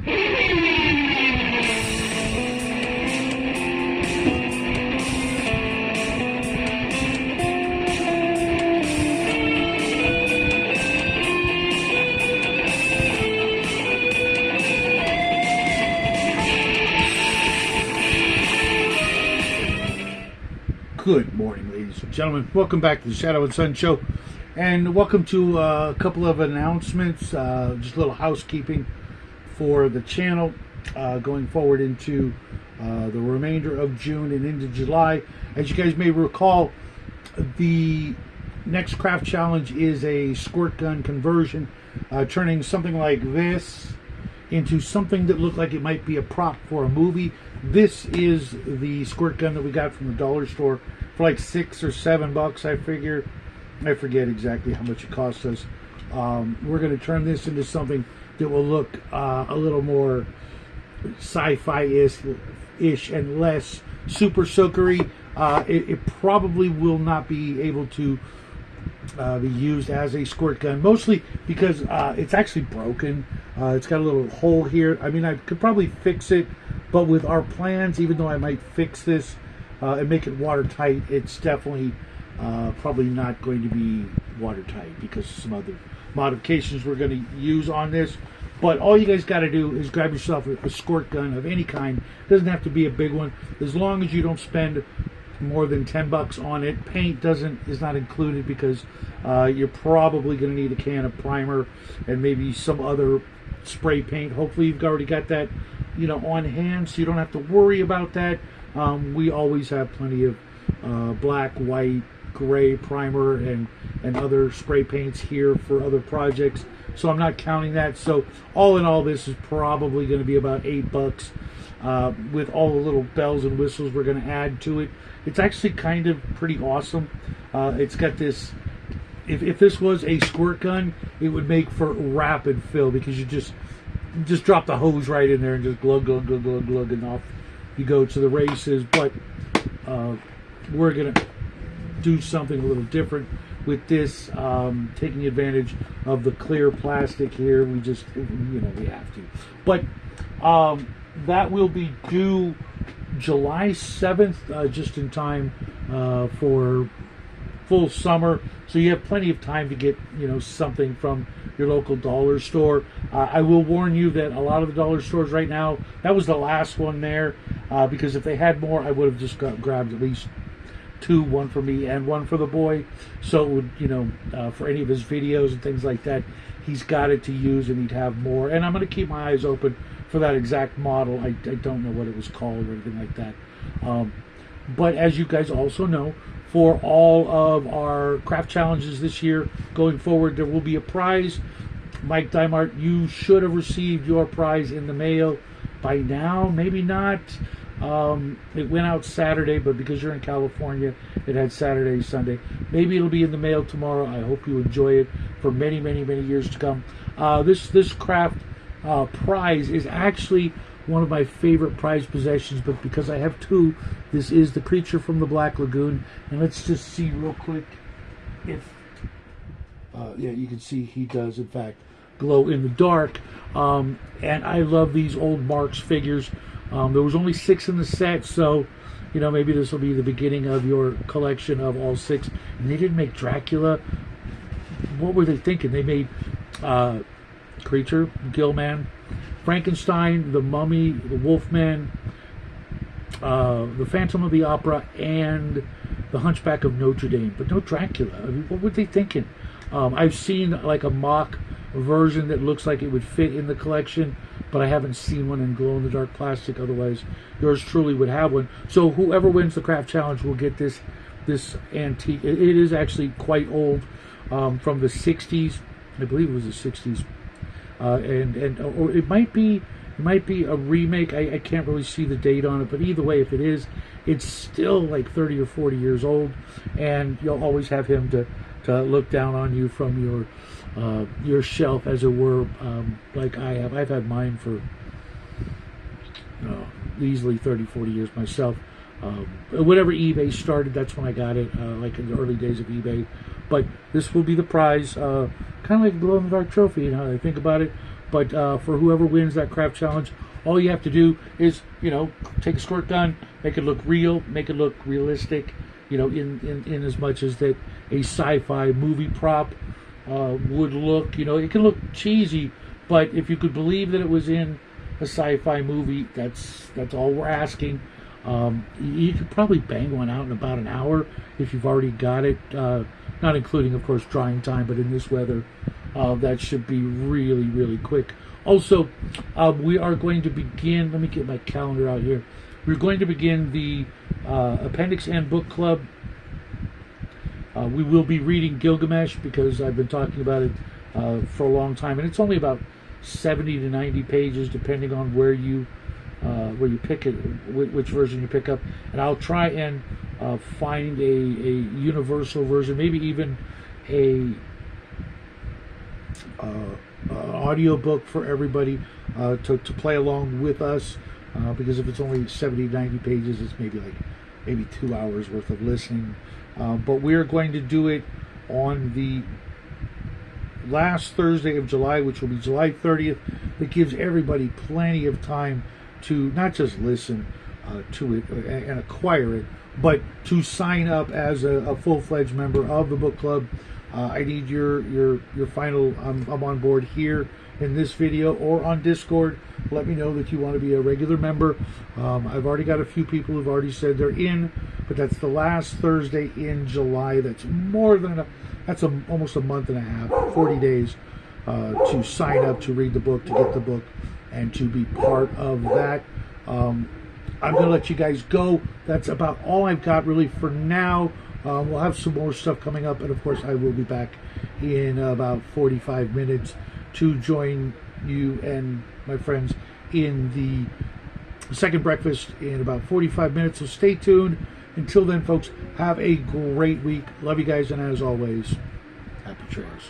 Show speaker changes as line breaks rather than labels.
Good morning, ladies and gentlemen. Welcome back to the Shadow and Sun Show, and welcome to a couple of announcements, just a little housekeeping for the channel going forward into the remainder of June and into July. As you guys may recall, the next craft challenge is a squirt gun conversion, turning something like this into something that looked like it might be a prop for a movie. This is the squirt gun that we got from the dollar store for like $6 or $7, I figure. I forget exactly how much it cost us. We're going to turn this into something that will look a little more sci-fi-ish and less super soakery. It probably will not be able to be used as a squirt gun, mostly because it's actually broken. It's got a little hole here. I mean, I could probably fix it, but with our plans, even though I might fix this and make it watertight, it's definitely probably not going to be watertight because of some other modifications we're going to use on this. But all you guys got to do is grab yourself a squirt gun of any kind. It doesn't have to be a big one, as long as you don't spend more than $10 on it. Paint is not included because you're probably going to need a can of primer and maybe some other spray paint. Hopefully you've already got that, on hand, so you don't have to worry about that. We always have plenty of black, white, gray primer and other spray paints here for other projects, so I'm not counting that. So all in all, this is probably going to be about $8 with all the little bells and whistles we're going to add to it. It's actually kind of pretty awesome. It's got this, if this was a squirt gun, it would make for rapid fill, because you just drop the hose right in there and just glug, glug, glug, glug, glug, and off you go to the races. But we're going to do something a little different with this, taking advantage of the clear plastic here. We just, we have to. But that will be due July 7th, just in time for full summer. So you have plenty of time to get, something from your local dollar store. I will warn you that a lot of the dollar stores right now, that was the last one there, because if they had more, I would have just grabbed at least two, one for me and one for the boy. So it would, for any of his videos and things like that, he's got it to use and he'd have more. And I'm going to keep my eyes open for that exact model. I don't know what it was called or anything like that. But as you guys also know, for all of our craft challenges this year going forward, there will be a prize. Mike Dimart, you should have received your prize in the mail by now. Maybe not. It went out Saturday, but because you're in California, it had Saturday, Sunday. Maybe it'll be in the mail tomorrow. I hope you enjoy it for many, many, many years to come. This craft prize is actually one of my favorite prized possessions, but because I have two, this is the creature from the Black Lagoon. And let's just see real quick if yeah, you can see he does in fact glow in the dark. And I love these old Marks figures. There was only 6 in the set, so maybe this will be the beginning of your collection of all 6. And they didn't make Dracula. What were they thinking? They made Creature, Gillman, Frankenstein, the Mummy, the Wolfman, the Phantom of the Opera, and the Hunchback of Notre Dame, but no Dracula. I mean, what were they thinking? I've seen like a mock version that looks like it would fit in the collection, but I haven't seen one in glow-in-the-dark plastic. Otherwise, yours truly would have one. So whoever wins the craft challenge will get this antique. It is actually quite old, from the 60s. I believe it was the 60s. Or it might be a remake. I can't really see the date on it, but either way, if it is, it's still like 30 or 40 years old, and you'll always have him to look down on you from your shelf, as it were, like I have. I've had mine for easily 30, 40 years myself. Whenever eBay started, that's when I got it, like in the early days of eBay. But this will be the prize, kind of like a glow-in-the-dark trophy, how I think about it. But for whoever wins that craft challenge, all you have to do is, take a squirt gun, make it look real, make it look realistic, in as much as that a sci-fi movie prop would look. It can look cheesy, but if you could believe that it was in a sci-fi movie, that's all we're asking. You could probably bang one out in about an hour if you've already got it, not including, of course, drying time, but in this weather, that should be really, really quick. Also, we are going to begin, let me get my calendar out here. We're going to begin the Appendix N book club. We will be reading Gilgamesh because I've been talking about it for a long time, and it's only about 70 to 90 pages, depending on where you pick it, which version you pick up. And I'll try and find a universal version, maybe even a audio book for everybody to play along with us, because if it's only 70 to 90 pages, it's maybe 2 hours worth of listening. But we're going to do it on the last Thursday of July, which will be July 30th. That gives everybody plenty of time to not just listen to it and acquire it, but to sign up as a full-fledged member of the book club. I need your final I'm on board here in this video or on Discord. Let me know that you want to be a regular member. I've already got a few people who've already said they're in, but that's the last Thursday in July. That's almost a month and a half, 40 days to sign up, to read the book, to get the book, and to be part of that. I'm going to let you guys go. That's about all I've got really for now. We'll have some more stuff coming up, and of course I will be back in about 45 minutes to join you and my friends in the second breakfast in about 45 minutes, so stay tuned. Until then, folks, have a great week. Love you guys, and as always, happy trails.